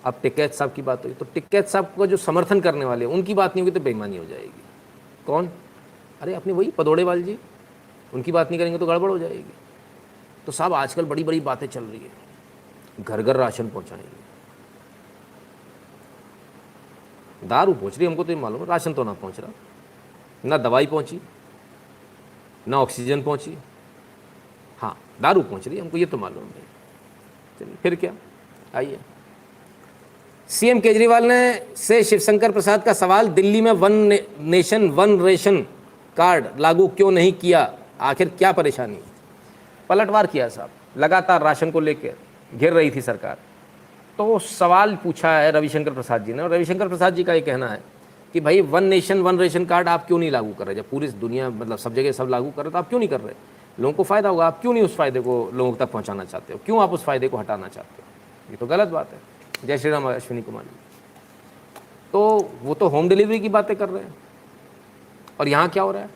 अब टिकैत साहब की बात हुई तो टिकैत साहब को जो समर्थन करने वाले हैं उनकी बात नहीं होगी तो बेईमानी हो जाएगी। कौन? अरे अपने वही पदौड़ेवाल जी, उनकी बात नहीं करेंगे तो गड़बड़ हो जाएगी। तो साहब आजकल बड़ी बड़ी बातें चल रही है, घर घर राशन पहुंचाएंगे। दारू पहुंच रही, हमको तो ये मालूम है, राशन तो ना पहुंच रहा, ना दवाई पहुंची, ना ऑक्सीजन पहुंची। हाँ दारू पहुंच रही है, हमको ये तो मालूम है। चलिए फिर क्या, आइए। सीएम केजरीवाल ने से शिवशंकर प्रसाद का सवाल, दिल्ली में one nation one ration card लागू क्यों नहीं किया, आखिर क्या परेशानी? पलटवार किया साहब, लगातार राशन को लेकर घिर रही थी सरकार। तो सवाल पूछा है रविशंकर प्रसाद जी ने, और रविशंकर प्रसाद जी का ये कहना है कि भाई one nation one ration card आप क्यों नहीं लागू कर रहे? जब पूरी दुनिया मतलब सब जगह सब लागू कर रहे तो आप क्यों नहीं कर रहे? लोगों को फ़ायदा होगा, आप क्यों नहीं उस फ़ायदे को लोगों तक पहुंचाना चाहते हो? क्यों आप उस फ़ायदे को हटाना चाहते हो? ये तो गलत बात है। जय श्री राम अश्विनी कुमार जी। तो वो तो होम डिलीवरी की बातें कर रहे हैं, और यहाँ क्या हो रहा है?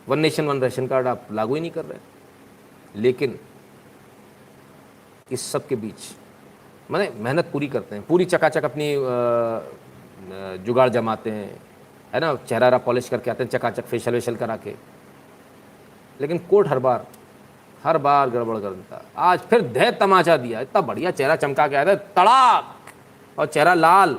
One nation one ration card आप लागू ही नहीं कर रहे। लेकिन इस सब के बीच मैंने मेहनत पूरी करते हैं, पूरी चकाचक अपनी जुगाड़ जमाते हैं, है ना, चेहरा पॉलिश करके आते हैं, चकाचक फेशियल वेशियल करा के, लेकिन कोर्ट हर बार गड़बड़ कर देता। आज फिर धै तमाचा दिया, इतना बढ़िया चेहरा चमका के आया था, तड़ाक, और चेहरा लाल।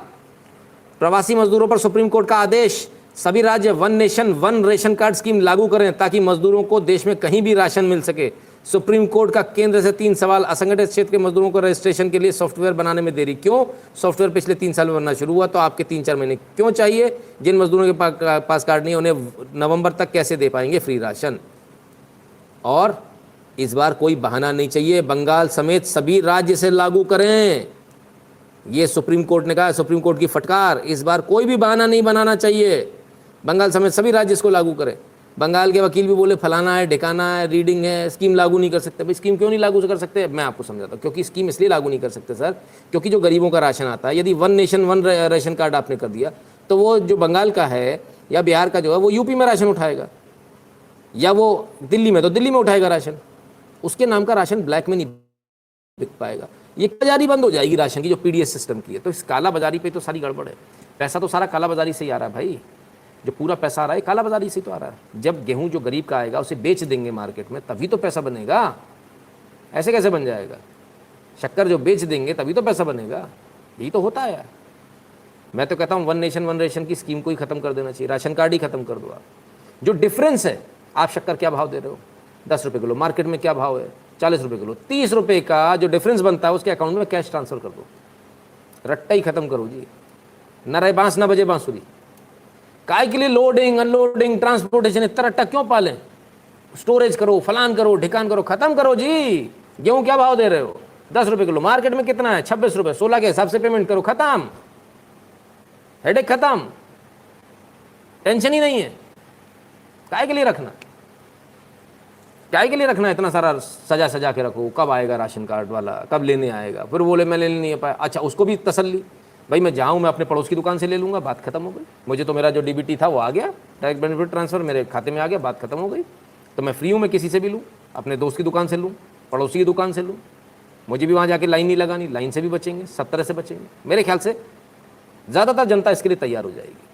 प्रवासी मजदूरों पर सुप्रीम कोर्ट का आदेश, सभी राज्य one nation one ration card scheme लागू करें ताकि मजदूरों को देश में कहीं भी राशन मिल सके। सुप्रीम कोर्ट का केंद्र से 3 सवाल, असंगठित क्षेत्र के मजदूरों को रजिस्ट्रेशन के लिए सॉफ्टवेयर बनाने में देरी क्यों? सॉफ्टवेयर पिछले 3 साल में बनना शुरू हुआ तो आपके 3-4 महीने क्यों चाहिए? जिन मजदूरों के पास कार्ड नहीं, उन्हें नवंबर तक कैसे दे पाएंगे फ्री राशन? और इस बार कोई बहाना नहीं चाहिए, बंगाल समेत सभी राज्य से लागू करें, ये सुप्रीम कोर्ट ने कहा। सुप्रीम कोर्ट की फटकार, इस बार कोई भी बहाना नहीं बनाना चाहिए, बंगाल समेत सभी राज्य इसको लागू करें। बंगाल के वकील भी बोले फलाना है, ढिकाना है, रीडिंग है, स्कीम लागू नहीं कर सकते। भाई स्कीम क्यों नहीं लागू कर सकते? मैं आपको समझाता हूँ। क्योंकि स्कीम इसलिए लागू नहीं कर सकते सर, क्योंकि जो गरीबों का राशन आता है, यदि one nation one ration card आपने कर दिया तो वो जो बंगाल का है या बिहार का जो है वो यूपी में राशन उठाएगा, या वो दिल्ली में तो दिल्ली में उठाएगा राशन, उसके नाम का राशन ब्लैक में नहीं बिक पाएगा। ये बाजारी बंद हो जाएगी राशन की, जो पीडीएस सिस्टम की है। तो इस काला बाजारी पे तो सारी गड़बड़ है। पैसा तो सारा काला बाजारी से ही आ रहा है भाई, जो पूरा पैसा आ रहा है काला बाजारी से तो आ रहा है। जब गेहूं जो गरीब का आएगा उसे बेच देंगे मार्केट में, तभी तो पैसा बनेगा। ऐसे कैसे बन जाएगा? शक्कर जो बेच देंगे तभी तो पैसा बनेगा। यही तो होता है यार। मैं तो कहता हूँ वन नेशन वन रेशन की स्कीम को ही खत्म कर देना चाहिए, राशन कार्ड ही खत्म कर दो आप। जो डिफरेंस है, आप शक्कर क्या भाव दे रहे हो, 10 रुपये किलो, मार्केट में क्या भाव है 40 रुपये किलो, 30 रुपये का जो डिफरेंस बनता है उसके अकाउंट में कैश ट्रांसफर कर दो। रट्टा ही खत्म करो जी, न रहे बांस न बजे बांसुरी। काय के लिए लोडिंग अनलोडिंग ट्रांसपोर्टेशन, इतना रट्टा क्यों पालें? स्टोरेज करो, फलान करो, ढिकान करो, खत्म करो जी। गेहूं क्या भाव दे रहे हो? 10 रुपये किलो, मार्केट में कितना है 26 रुपये, 16 के हिसाब से पेमेंट करो, खत्म, हेडेक खत्म, टेंशन ही नहीं है। काय के लिए रखना, क्या के लिए रखना है इतना सारा सजा सजा के रखो? कब आएगा राशन कार्ड वाला, कब लेने आएगा? फिर बोले मैं लेने नहीं पाया। अच्छा उसको भी तसल्ली, भाई मैं जाऊँ, मैं अपने पड़ोस की दुकान से ले लूँगा, बात खत्म हो गई। मुझे तो मेरा जो डीबीटी था वो आ गया, डायरेक्ट बेनिफिट ट्रांसफर मेरे खाते में आ गया, बात खत्म हो गई। तो मैं फ्री हूँ, मैं किसी से भी लूँ, अपने दोस्त की दुकान से लूँ, पड़ोसी की दुकान से लूँ, मुझे भी वहाँ जाके लाइन नहीं लगानी, लाइन से भी बचेंगे, सब तरह से बचेंगे। मेरे ख्याल से ज़्यादातर जनता इसके लिए तैयार हो जाएगी।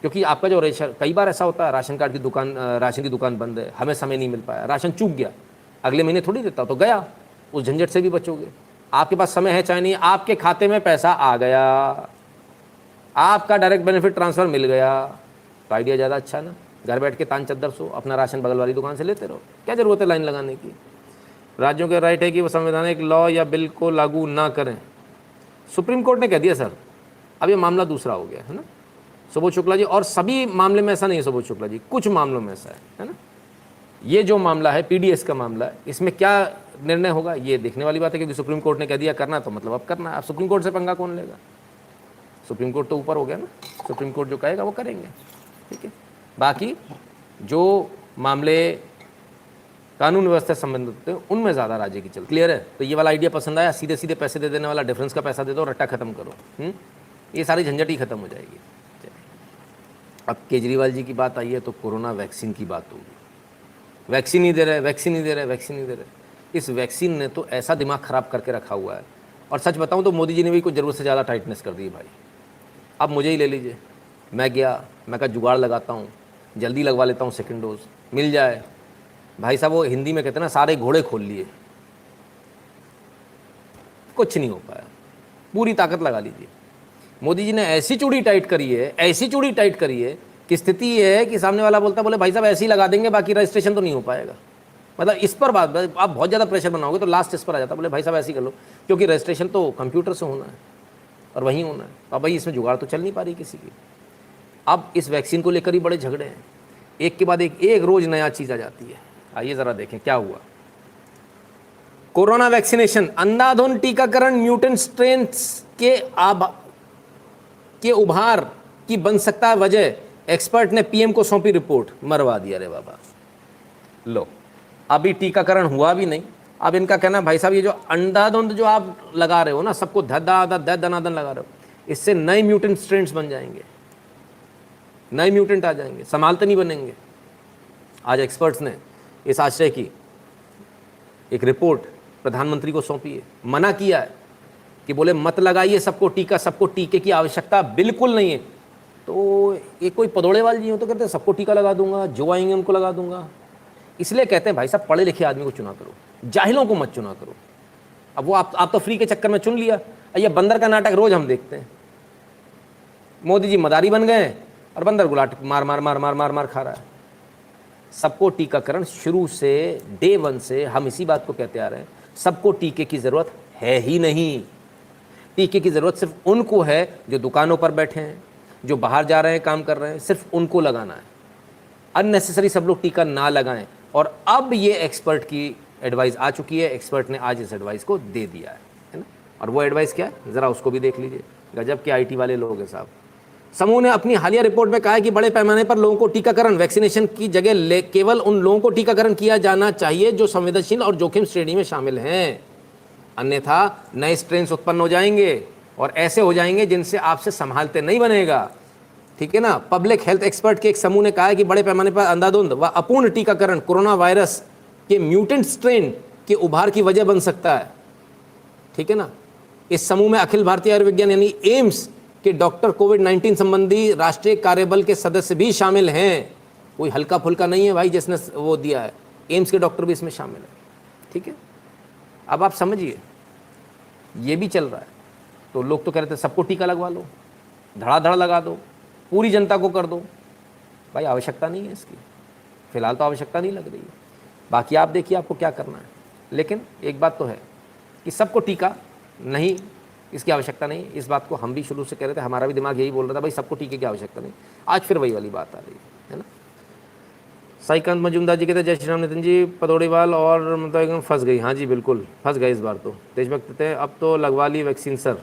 क्योंकि आपका जो रेशन, कई बार ऐसा होता है राशन कार्ड की दुकान, राशन की दुकान बंद है, हमें समय नहीं मिल पाया, राशन चूक गया, अगले महीने थोड़ी देता, तो गया, उस झंझट से भी बचोगे। आपके पास समय है चाहे नहीं, आपके खाते में पैसा आ गया, आपका डायरेक्ट बेनिफिट ट्रांसफर मिल गया, तो आइडिया ज़्यादा अच्छा है ना। घर बैठ के तान चद्दर सो, अपना राशन बगल वाली दुकान से लेते रहो, क्या जरूरत है लाइन लगाने की। राज्यों के राइट है कि वो संवैधानिक लॉ या बिल को लागू ना करें, सुप्रीम कोर्ट ने कह दिया सर। अब ये मामला दूसरा हो गया है ना सुबोध शुक्ला जी, और सभी मामले में ऐसा नहीं है सुबोध शुक्ला जी, कुछ मामलों में ऐसा है ना। ये जो मामला है पीडीएस का मामला है, इसमें क्या निर्णय होगा ये देखने वाली बात है, क्योंकि सुप्रीम कोर्ट ने कह दिया करना तो मतलब अब करना है। अब सुप्रीम कोर्ट से पंगा कौन लेगा? सुप्रीम कोर्ट तो ऊपर हो गया ना, सुप्रीम कोर्ट जो कहेगा वो करेंगे, ठीक है। बाकी जो मामले कानून व्यवस्था से संबंधित होते हैं उनमें ज़्यादा राज्य की चल। क्लियर है? तो ये वाला आइडिया पसंद आया, सीधे सीधे पैसे दे देने वाला, डिफरेंस का पैसा दे दो, रट्टा खत्म करो, ये सारी झंझट ही खत्म हो जाएगी। अब केजरीवाल जी की बात आई है तो कोरोना वैक्सीन की बात होगी। वैक्सीन नहीं दे रहे, वैक्सीन नहीं दे रहे, वैक्सीन नहीं दे रहे। इस वैक्सीन ने तो ऐसा दिमाग ख़राब करके रखा हुआ है और सच बताऊं तो मोदी जी ने भी कुछ ज़रूरत से ज़्यादा टाइटनेस कर दी भाई। अब मुझे ही ले लीजिए, मैं गया, मैं कहा जुगाड़ लगाता हूँ, जल्दी लगवा लेता हूँ सेकंड डोज, मिल जाए। भाई साहब वो हिंदी में कहते हैं ना, सारे घोड़े खोल लिए, कुछ नहीं हो पाया। पूरी ताकत लगा लीजिए। मोदी जी ने ऐसी चूड़ी टाइट करी है, ऐसी चूड़ी टाइट करी है कि स्थिति ये है कि सामने वाला बोलता बोले भाई साहब ऐसे ही लगा देंगे, बाकी रजिस्ट्रेशन तो नहीं हो पाएगा। मतलब इस पर बात, आप बहुत ज़्यादा प्रेशर बनाओगे तो लास्ट इस पर आ जाता, बोले भाई साहब ऐसे ही कर लो, क्योंकि रजिस्ट्रेशन तो कंप्यूटर से होना है और वहीं होना है। अब भाई इसमें जुगाड़ तो चल नहीं पा रही किसी की। अब इस वैक्सीन को लेकर ही बड़े झगड़े हैं, एक के बाद एक रोज़ नया चीज़ आ जाती है। आइए ज़रा देखें क्या हुआ। कोरोना वैक्सीनेशन, अंधाधुंध टीकाकरण म्यूटेंट स्ट्रेन के उभार की बन सकता है वजह, एक्सपर्ट ने पीएम को सौंपी रिपोर्ट। मरवा दिया रे बाबा। लो, अभी टीकाकरण हुआ भी नहीं, अब इनका कहना भाई साहब ये जो अंधाधुंध जो आप लगा रहे हो ना, सबको दनादन लगा रहे हो, इससे नए म्यूटेंट स्ट्रेन्स बन जाएंगे, नए म्यूटेंट आ जाएंगे, संभालते नहीं बनेंगे। आज एक्सपर्ट्स ने इस आशय की एक रिपोर्ट प्रधानमंत्री को सौंपी है, मना किया है कि बोले मत लगाइए सबको टीका, सबको टीके की आवश्यकता बिल्कुल नहीं है। तो एक कोई पदौड़ेवाल जी हो तो कहते हैं सबको टीका लगा दूंगा, जो आएंगे उनको लगा दूंगा। इसलिए कहते हैं भाई साहब पढ़े लिखे आदमी को चुना करो, जाहिलों को मत चुना करो। अब वो आप तो फ्री के चक्कर में चुन लिया। ये बंदर का नाटक रोज हम देखते हैं, मोदी जी मदारी बन गए और बंदर गुलाट मार मार मार मार मार मार खा रहा है। सबको टीकाकरण शुरू से डे 1 से हम इसी बात को कहते आ रहे हैं, सबको टीके की ज़रूरत है ही नहीं। टीके की ज़रूरत सिर्फ उनको है जो दुकानों पर बैठे हैं, जो बाहर जा रहे हैं, काम कर रहे हैं, सिर्फ उनको लगाना है। अननेसेसरी सब लोग टीका ना लगाएं। और अब ये एक्सपर्ट की एडवाइस आ चुकी है, एक्सपर्ट ने आज इस एडवाइस को दे दिया है ना। और वो एडवाइस क्या है ज़रा उसको भी देख लीजिए। गजब के आईटी वाले लोग हैं साहब। समूह ने अपनी हालिया रिपोर्ट में कहा है कि बड़े पैमाने पर लोगों को टीकाकरण, वैक्सीनेशन की जगह केवल उन लोगों को टीकाकरण किया जाना चाहिए जो संवेदनशील और जोखिम श्रेणी में शामिल हैं, अन्यथा नए स्ट्रेन्स उत्पन्न हो जाएंगे और ऐसे हो जाएंगे जिनसे आपसे संभालते नहीं बनेगा। ठीक है ना। पब्लिक हेल्थ एक्सपर्ट के एक समूह ने कहा है कि बड़े पैमाने पर अंधाधुंध व अपूर्ण टीकाकरण कोरोना वायरस के म्यूटेंट स्ट्रेन के उभार की वजह बन सकता है। ठीक है ना। इस समूह में अखिल भारतीय आयुर्विज्ञान यानी एम्स के डॉक्टर, कोविड-19 संबंधी राष्ट्रीय कार्यबल के सदस्य भी शामिल हैं। कोई हल्का फुल्का नहीं है भाई जिसने वो दिया है, एम्स के डॉक्टर भी इसमें शामिल है। ठीक है। अब आप समझिए ये भी चल रहा है। तो लोग तो कह रहे थे सबको टीका लगवा लो, धड़ाधड़ लगा दो, पूरी जनता को कर दो। भाई आवश्यकता नहीं है इसकी, फिलहाल तो आवश्यकता नहीं लग रही है। बाकी आप देखिए आपको क्या करना है। लेकिन एक बात तो है कि सबको टीका नहीं, इसकी आवश्यकता नहीं। इस बात को हम भी शुरू से कह रहे थे, हमारा भी दिमाग यही बोल रहा था भाई सबको टीके की आवश्यकता नहीं। आज फिर वही वाली बात आ रही है ना। साईकांत मजूमदार जी कहते जय श्री राम नितिन जी, पदौड़ीवाल और मतलब एकदम फंस गई। हाँ जी बिल्कुल फंस गए इस बार तो। देशभक्त थे अब तो लगवा ली वैक्सीन सर।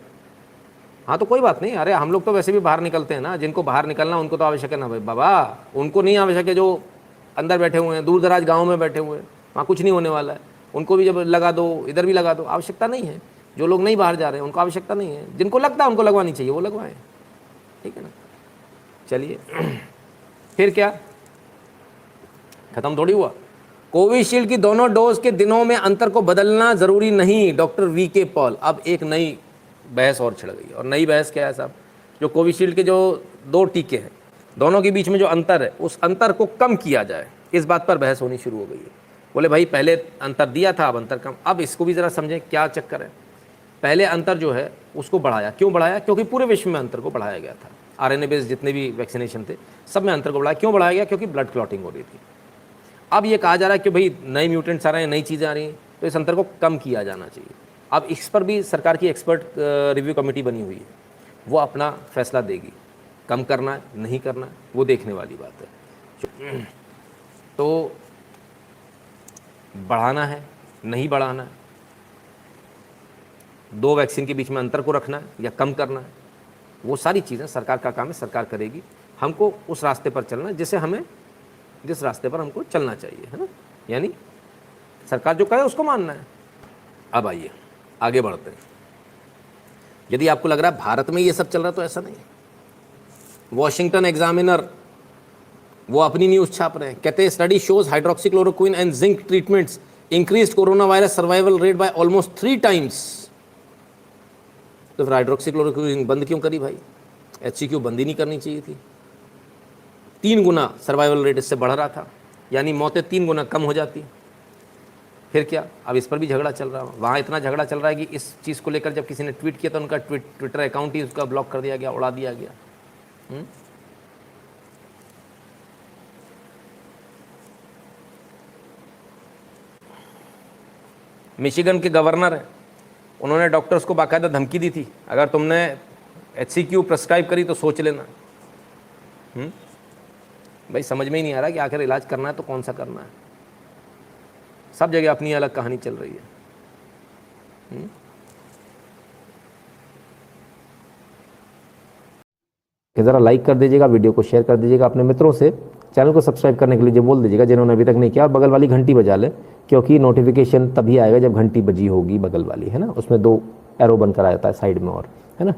हाँ तो कोई बात नहीं, अरे हम लोग तो वैसे भी बाहर निकलते हैं ना, जिनको बाहर निकलना उनको तो आवश्यक है ना भाई बाबा, उनको नहीं आवश्यक है जो अंदर बैठे हुए हैं, दूर दराज गाँव में बैठे हुए हैं, वहाँ कुछ नहीं होने वाला है। उनको भी जब लगा दो, इधर भी लगा दो, आवश्यकता नहीं है। जो लोग नहीं बाहर जा रहे हैं उनको आवश्यकता नहीं है, जिनको लगता है उनको लगवानी चाहिए वो लगवाएं। ठीक है ना। चलिए फिर क्या खत्म थोड़ी हुआ। कोविशील्ड की दोनों डोज के दिनों में अंतर को बदलना जरूरी नहीं, डॉक्टर वीके पॉल। अब एक नई बहस और छिड़ गई, और नई बहस क्या है साहब, जो कोविशील्ड के जो 2 टीके हैं दोनों के बीच में जो अंतर है उस अंतर को कम किया जाए, इस बात पर बहस होनी शुरू हो गई है। बोले भाई पहले अंतर दिया था, अब अंतर कम। अब इसको भी ज़रा समझें क्या चक्कर है। पहले अंतर जो है उसको बढ़ाया, क्यों बढ़ाया? क्योंकि पूरे विश्व में अंतर को बढ़ाया गया था। आरएनए बेस्ड जितने भी वैक्सीनेशन थे सब में अंतर को बढ़ाया। क्यों बढ़ाया गया? क्योंकि ब्लड क्लॉटिंग हो रही थी। अब ये कहा जा रहा है कि भाई नए म्यूटेंट्स आ रहे हैं, नई चीज़ें आ रही हैं, तो इस अंतर को कम किया जाना चाहिए। अब इस पर भी सरकार की एक्सपर्ट रिव्यू कमेटी बनी हुई है, वो अपना फैसला देगी, कम करना है नहीं करना है वो देखने वाली बात है। तो बढ़ाना है नहीं बढ़ाना है, 2 वैक्सीन के बीच में अंतर को रखना है या कम करना है, वो सारी चीज़ें सरकार का काम है, सरकार करेगी। हमको उस रास्ते पर चलना है जिस रास्ते पर हमको चलना चाहिए, है ना। यानी सरकार जो कहे उसको मानना है। अब आइए आगे बढ़ते हैं। यदि आपको लग रहा है भारत में ये सब चल रहा है तो ऐसा नहीं है। वॉशिंगटन एग्जामिनर वो अपनी न्यूज़ छाप रहे हैं, कहते हैं study shows hydroxychloroquine and zinc treatments increased corona virus survival rate by almost 3 times। तो फिर हाइड्रोक्सीक्लोरोक्विन बंद क्यों करी भाई? HCQ बंद ही नहीं करनी चाहिए थी। 3 गुना सर्वाइवल रेट इससे बढ़ रहा था, यानी मौतें 3 गुना कम हो जाती। फिर क्या, अब इस पर भी झगड़ा चल रहा है। वहाँ इतना झगड़ा चल रहा है कि इस चीज़ को लेकर जब किसी ने ट्वीट किया तो उनका ट्विटर अकाउंट ही उसका ब्लॉक कर दिया गया, उड़ा दिया गया। मिशिगन के गवर्नर हैं, उन्होंने डॉक्टर्स को बाकायदा धमकी दी थी, अगर तुमने HCQ प्रेस्क्राइब करी तो सोच लेना। भाई समझ में ही नहीं आ रहा कि आखिर इलाज करना है तो कौन सा करना है। सब जगह अपनी अलग कहानी चल रही है। ज़रा लाइक कर दीजिएगा, वीडियो को शेयर कर दीजिएगा अपने मित्रों से, चैनल को सब्सक्राइब करने के लिए बोल दीजिएगा जिन्होंने अभी तक नहीं किया, और बगल वाली घंटी बजा ले, क्योंकि नोटिफिकेशन तभी आएगा जब घंटी बजी होगी बगल वाली, है ना, उसमें 2 एरो बनकर आ जाता है साइड में, और है ना।